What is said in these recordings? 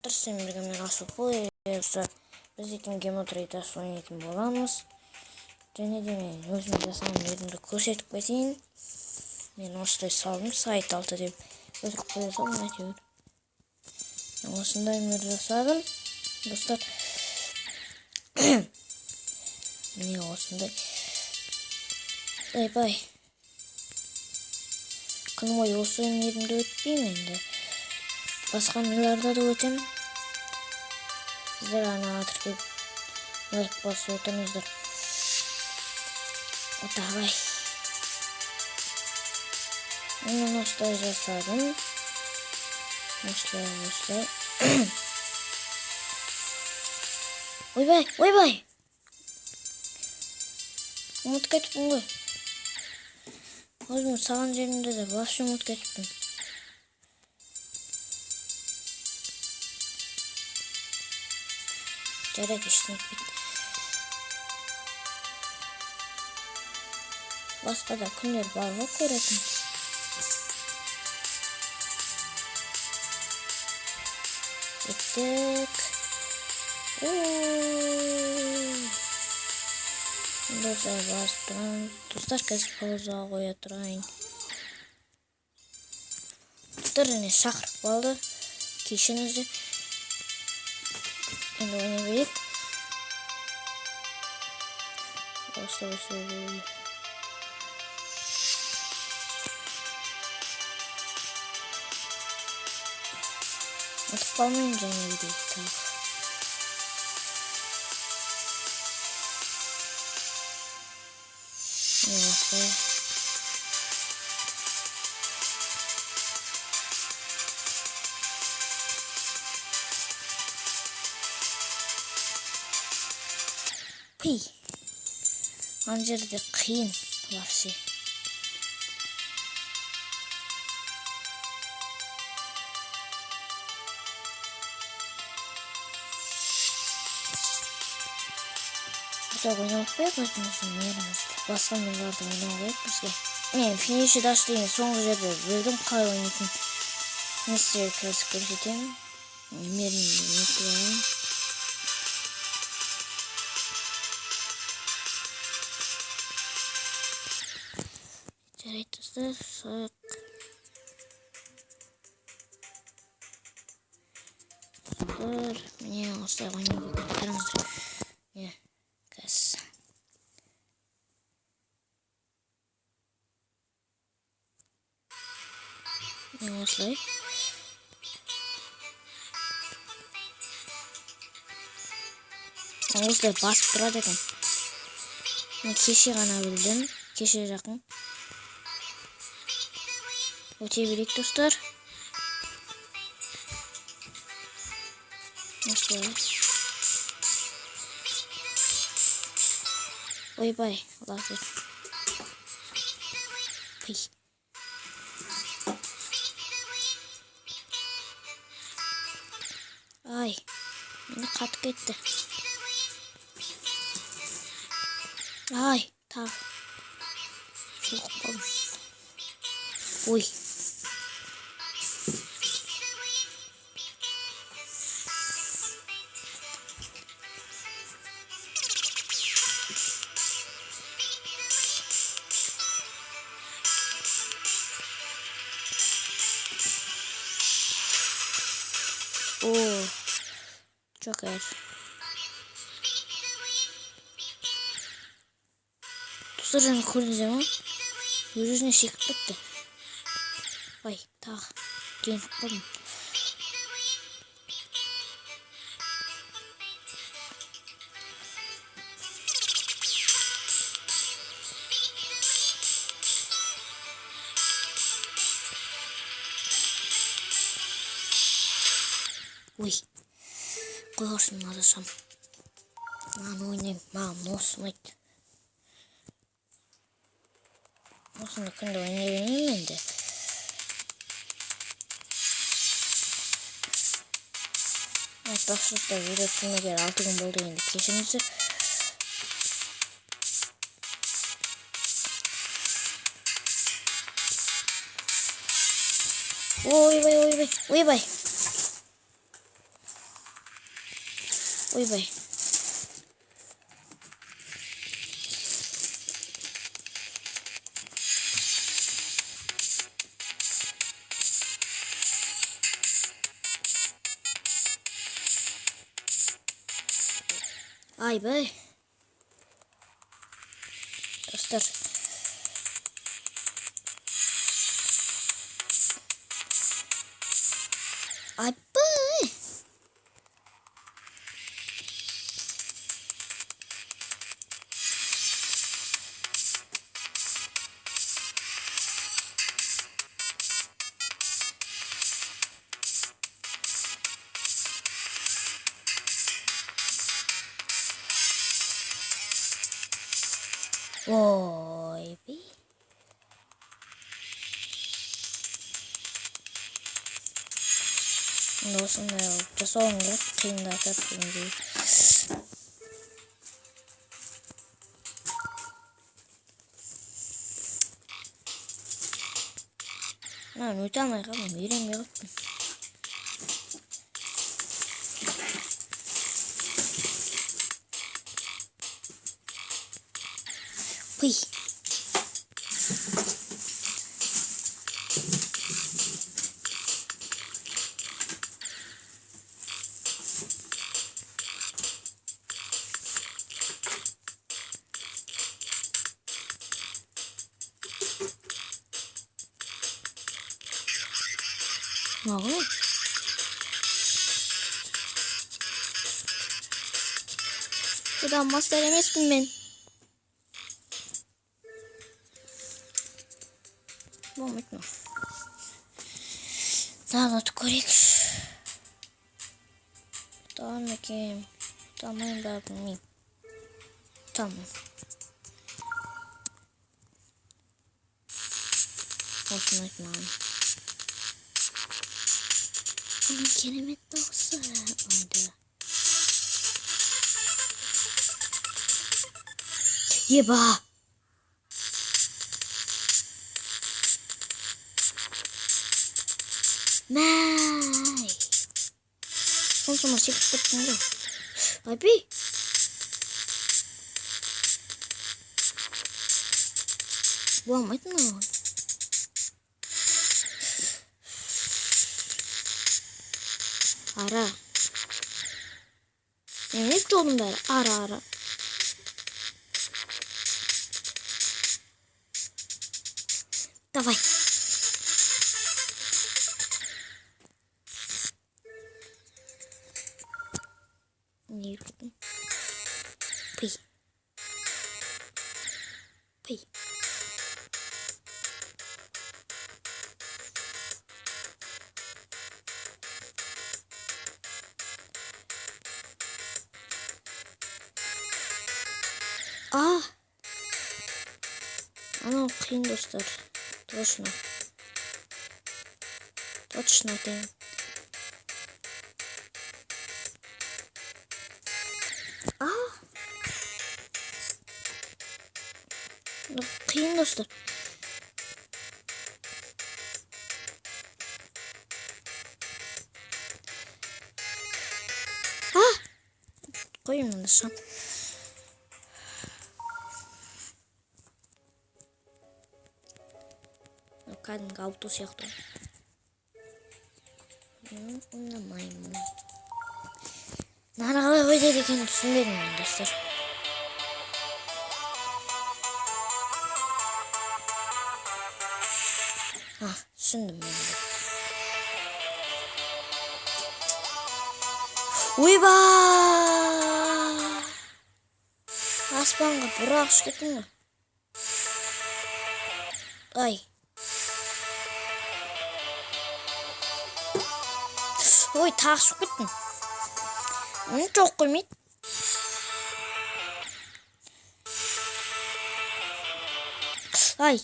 Сен бірге мен Асылқұл ересі біз етін геометрияда ойнайтын боламыз. Және де мен өзім жасаған жерімді көрсетіп кетейін. Мен осылай салдым, сайт алты деп өтірік қоя салдым әйтеуір. Осындай мен жасадым, достар. Міне осындай. Бай. Күн бойы осы жерімді өтпеймін енді. Басқа нелерді де өтем. Сіздер ана тіркеп лайк басып отырыңыздар. Давай. Мен осылай жасадым. Осылай. Ойбай. Ұмытып кетіппін ғой. Өзім саған жерімде де вообще ұмытып кетіппін. Жарайды, ештеңе етпейді. Басқа да күндер бар ғой көретін. Кеттік. Достар басып тұрайын. Достар қазір паузаға қоя тұрайын. Достар және шақырып қалды. Кешіңіздер. Енді ойнай берейік. Осылай. Атып қалмайын және берейік тағы. Осылай. Ана жерде қиын вообще. Осылай ойнап қояйық өзіміздің мерімізді. Басқа нелерді ойнап қояйық бізге. Мен финиші даш деген соңғы жерде білдім қалай ойнайтын. Мен сіздерге қазір көрсетемін. Мерімді өтірейін. Жарайды достар, сояқ. Достар, міне осылай ойнап қараңыздар. Міне, қазір. Міне осылай. Осылай басып тұрады екен. Мен кеше ғана білдім, кеше жақын. Өте берейік достар. Осылай. Ойбай, лазер. Ай, мені қатып кетті. Ай, тағы. Соғып қалдым. Ой. Çok ağır. Dostlarını koyduğunuz zaman yüzüne şekil bitti. Vay, tak. Gelin bakalım. Ой. Қойғырсын адасам. Маған ойнайым, маған осы ұнайды. Осыны күнде ойнай бермеймін енді. Айтпақшылықта видео түсірмегелі 6 күн болды енді кешіңіздер. Ойбай. Ойбай. Айбай. Достар. Айбай. Ойбай. Осындай алып жасауым керек, қиындатады дегендей. Мен өте алмай қалдым, үйренбей қалыппын. Пый. Мағын? Бұдан мастер емеспін мен. Болмайды ма? Тағы көрейікші. Tamam bakayım. Tamam bakayım. Tamam. Olsun etmem. Bunun kelimet doğrusu oldu. Yeba. Nay. Sonuçta masaya kapattım da. Abi. Bu olmadı mı? Ara. Ne oldum böyle? Ara. Давай. Не видно. Пый. Оно қиын достар. Точно дейін. Қиын достар. Қойым мында шам. Кәдімгі ауто сияқты. Ойнамаймын. Нары қалай ойдайды екенін түсінбедім мен достар. Түсіндім мен. Ойба! Аспанға бір-ақ ұшып кеттің ғой. Ай. Ой, тағы ұшып кеттің. Жоқ қоймайды. Ай.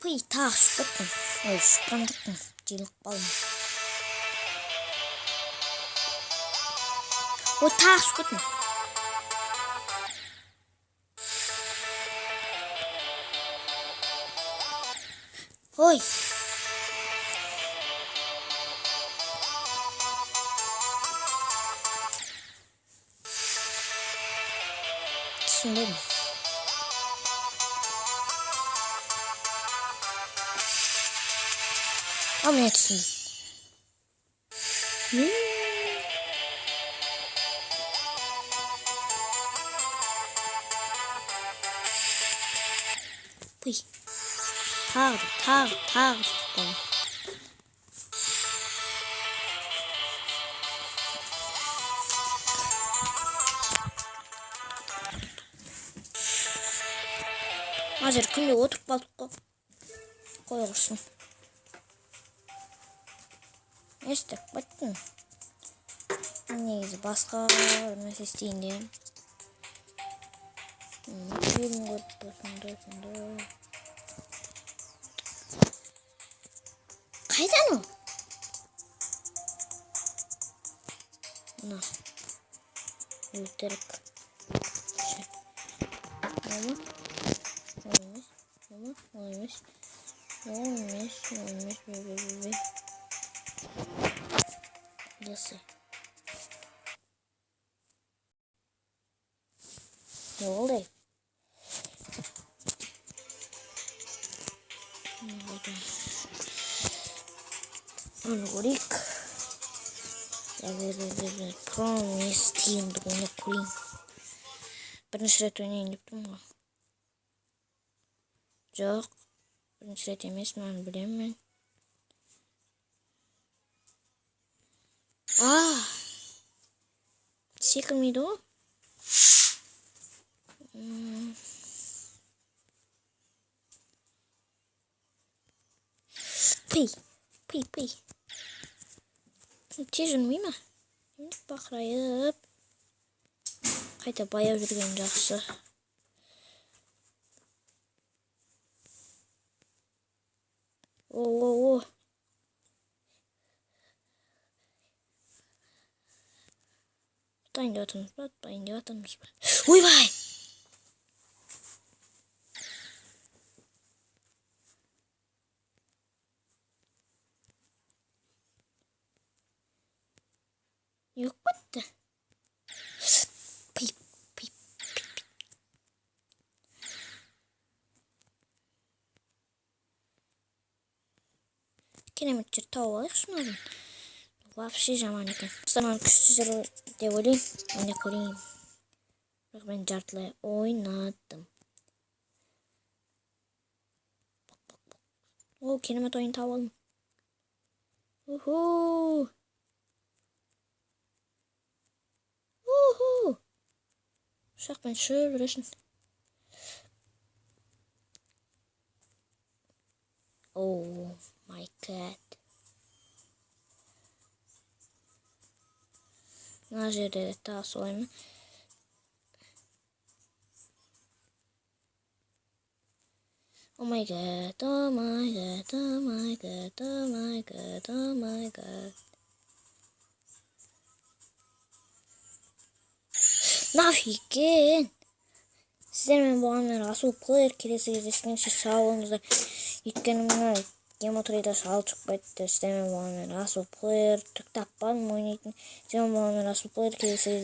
Пый, тағы ұшып кеттің. Ой, ұшқан жоқпын. Желік қалдым. Ой, тағы ұшып кеттің. Ой. Түсіндім. Ал мен түсіндім. Пый. Тағы. Азыр күнде отырып қалдық қой. Қой құрсын. Естік, баттың. Негізі басқа нәрсе істейін деймін. Фильм көріп сонда. Қайдан ол? Мына. Өлтірік. Олмес. Ясы. Ne oldu? Алгорик. Я Promise Team оны көрейін. Бірінші рет ойнайын деп тұрмын ғой. Жоқ. Бірінші рет емес, мен білемін. Секілмейді ғой. Пый. Тез жүрмей ма? Бақырайып. Қайта баяу жүрген жақсы. О. Дайындап жатырмыз ба? Ойбай! Yok battı. Pıy. Kilometre tava alır şunu. Вообще жаман екен. Станан күшті жыр деп ойлаймын. Міне көрейін. Бірақ мен жартылай ойнадым. О, керемет ойын тауып алдым. Ұшақпен шөп жүресің. Oh my god. Мына жерде тағы солаймын. Oh my god. Нафиген. Сіздермен болғанмен Расул Плеер келесі кездескенше сау болыңыздар. Өйткені мына гемотрейда шал шығып кетті. Сіздермен болғанмен Расул Плеер таппадым ойнайтын. Сіздермен болғанмен Расул Плеер келесі